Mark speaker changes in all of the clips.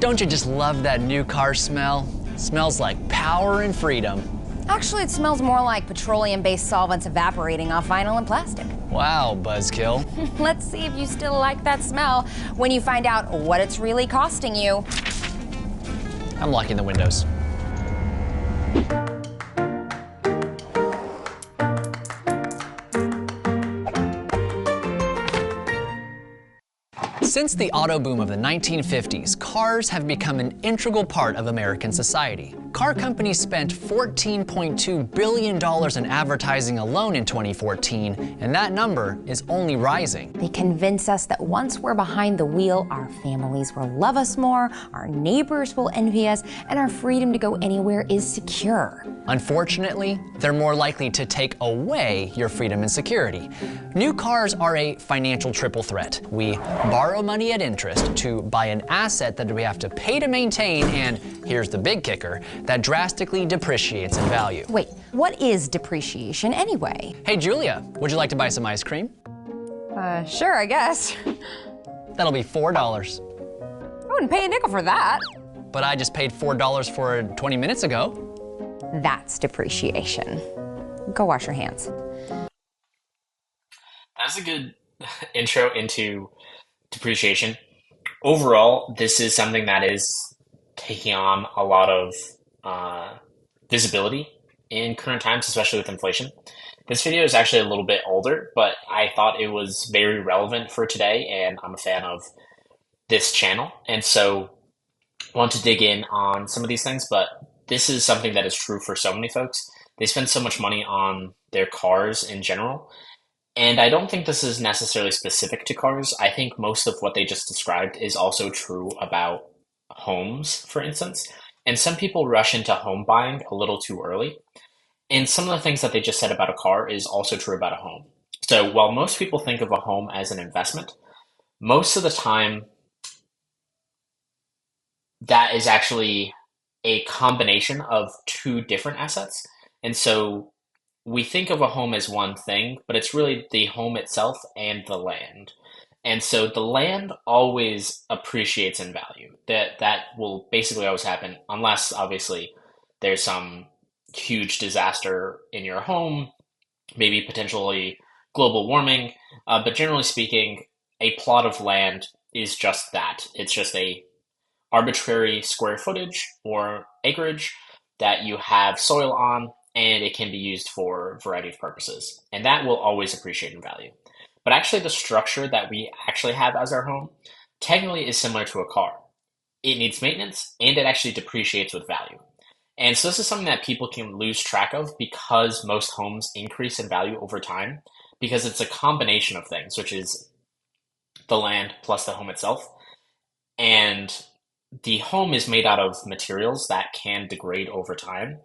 Speaker 1: Don't you just love that new car smell? Smells like power and freedom.
Speaker 2: Actually, it smells more like petroleum-based solvents evaporating off vinyl and plastic.
Speaker 1: Wow, buzzkill.
Speaker 2: Let's see if you still like that smell when you find out what it's really costing you.
Speaker 1: I'm locking the windows. Since the auto boom of the 1950s, cars have become an integral part of American society. Car companies spent $14.2 billion in advertising alone in 2014, and that number is only rising.
Speaker 2: They convince us that once we're behind the wheel, our families will love us more, our neighbors will envy us, and our freedom to go anywhere is secure.
Speaker 1: Unfortunately, they're more likely to take away your freedom and security. New cars are a financial triple threat. We borrow money at interest to buy an asset that we have to pay to maintain, and here's the big kicker, that drastically depreciates in value.
Speaker 2: Wait, what is depreciation anyway?
Speaker 1: Hey Julia, would you like to buy some ice cream?
Speaker 2: Sure, I guess.
Speaker 1: That'll be $4.
Speaker 2: I wouldn't pay a nickel for that.
Speaker 1: But I just paid $4 for it 20 minutes ago.
Speaker 2: That's depreciation. Go wash your hands.
Speaker 3: That's a good intro into depreciation. Overall, this is something that is taking on a lot of visibility in current times, especially with inflation. This video is actually a little bit older, but I thought it was very relevant for today, and I'm a fan of this channel. And so I want to dig in on some of these things, but this is something that is true for so many folks. They spend so much money on their cars in general. And I don't think this is necessarily specific to cars. I think most of what they just described is also true about homes, for instance. And some people rush into home buying a little too early. And some of the things that they just said about a car is also true about a home. So while most people think of a home as an investment, most of the time that is actually a combination of two different assets. And so we think of a home as one thing, but it's really the home itself and the land. And so the land always appreciates in value. That will basically always happen, unless obviously there's some huge disaster in your home, maybe potentially global warming. But generally speaking, a plot of land is just that. It's just a arbitrary square footage or acreage that you have soil on, and it can be used for a variety of purposes. And that will always appreciate in value. But actually the structure that we actually have as our home technically is similar to a car. It needs maintenance, and it actually depreciates with value. And so this is something that people can lose track of because most homes increase in value over time, because it's a combination of things, which is the land plus the home itself. And the home is made out of materials that can degrade over time.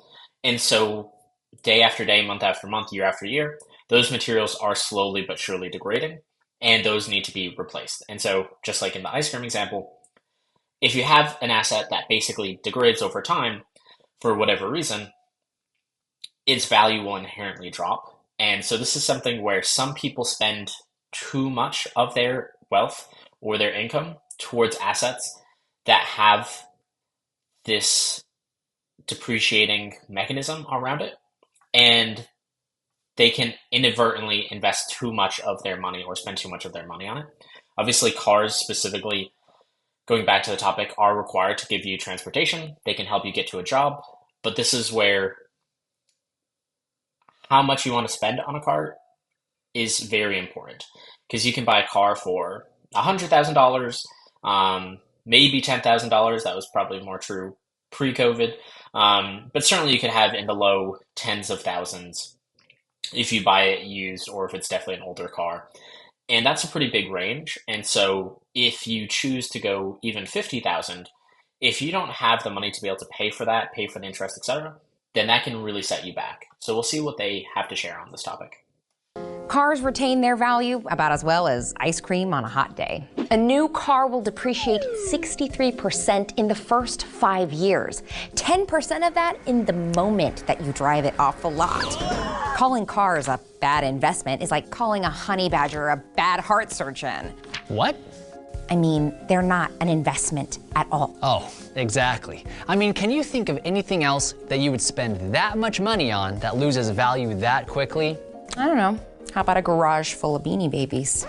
Speaker 3: And so day after day, month after month, year after year, those materials are slowly but surely degrading, and those need to be replaced. And so just like in the ice cream example, if you have an asset that basically degrades over time for whatever reason, its value will inherently drop. And so this is something where some people spend too much of their wealth or their income towards assets that have this depreciating mechanism around it, and they can inadvertently invest too much of their money or spend too much of their money on it. Obviously, cars specifically, going back to the topic, are required to give you transportation. They can help you get to a job, but this is where how much you want to spend on a car is very important, because you can buy a car for $100,000, maybe $10,000. That was probably more true pre-COVID. But certainly you could have in the low tens of thousands if you buy it used, or if it's definitely an older car. And that's a pretty big range. And so if you choose to go even 50,000, if you don't have the money to be able to pay for that, pay for the interest, etc., then that can really set you back. So we'll see what they have to share on this topic.
Speaker 2: Cars retain their value about as well as ice cream on a hot day. A new car will depreciate 63% in the first 5 years. 10% of that in the moment that you drive it off the lot. Calling cars a bad investment is like calling a honey badger a bad heart surgeon.
Speaker 1: What?
Speaker 2: I mean, they're not an investment at all.
Speaker 1: Oh, exactly. I mean, can you think of anything else that you would spend that much money on that loses value that quickly?
Speaker 2: I don't know. How about a garage full of Beanie Babies?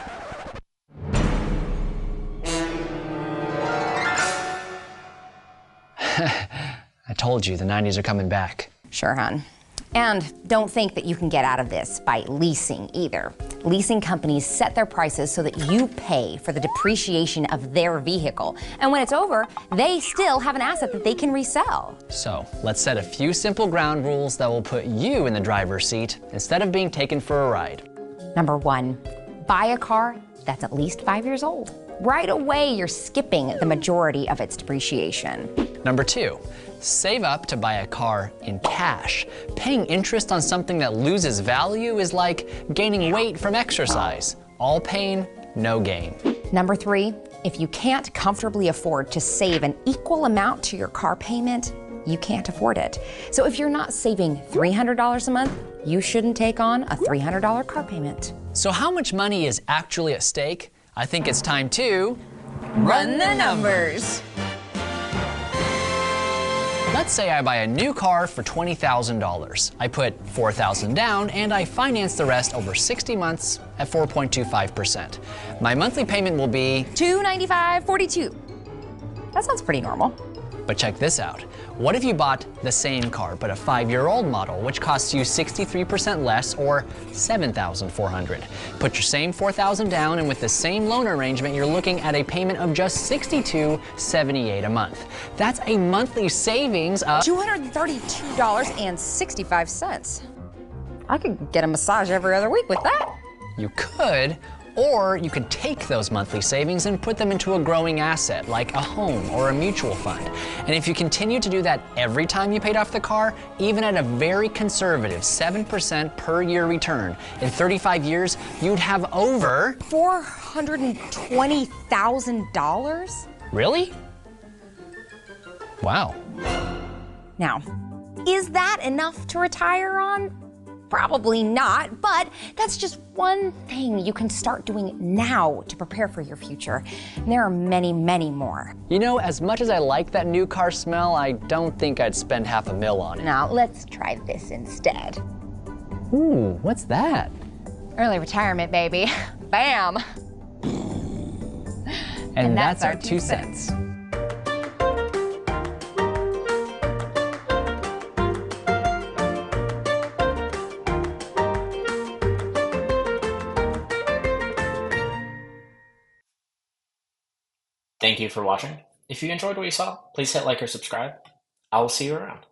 Speaker 1: I told you, the 90s are coming back.
Speaker 2: Sure, hon. And don't think that you can get out of this by leasing either. Leasing companies set their prices so that you pay for the depreciation of their vehicle. And when it's over, they still have an asset that they can resell.
Speaker 1: So let's set a few simple ground rules that will put you in the driver's seat instead of being taken for a ride.
Speaker 2: Number 1, buy a car that's at least 5 years old. Right away, you're skipping the majority of its depreciation.
Speaker 1: Number 2, save up to buy a car in cash. Paying interest on something that loses value is like gaining weight from exercise. All pain, no gain.
Speaker 2: Number 3, if you can't comfortably afford to save an equal amount to your car payment, you can't afford it. So if you're not saving $300 a month, you shouldn't take on a $300 car payment.
Speaker 1: So how much money is actually at stake? I think it's time to
Speaker 2: Run the numbers.
Speaker 1: Let's say I buy a new car for $20,000. I put $4,000 down and I finance the rest over 60 months at 4.25%. My monthly payment will be
Speaker 2: $295.42. That sounds pretty normal.
Speaker 1: But check this out. What if you bought the same car, but a 5-year-old model, which costs you 63% less or $7,400? Put your same $4,000 down, and with the same loan arrangement, you're looking at a payment of just $62.78 a month. That's a monthly savings of
Speaker 2: $232.65. I could get a massage every other week with that.
Speaker 1: You could, or you could take those monthly savings and put them into a growing asset like a home or a mutual fund. And if you continue to do that every time you paid off the car, even at a very conservative 7% per year return, in 35 years, you'd have over
Speaker 2: $420,000?
Speaker 1: Really? Wow.
Speaker 2: Now, is that enough to retire on? Probably not, but that's just one thing you can start doing now to prepare for your future. And there are many, many more.
Speaker 1: You know, as much as I like that new car smell, I don't think I'd spend $500,000 on it.
Speaker 2: Now, let's try this instead.
Speaker 1: Ooh, what's that?
Speaker 2: Early retirement, baby. Bam!
Speaker 1: And that's our 2 cents.
Speaker 3: Thank you for watching. If you enjoyed what you saw, please hit like or subscribe. I will see you around.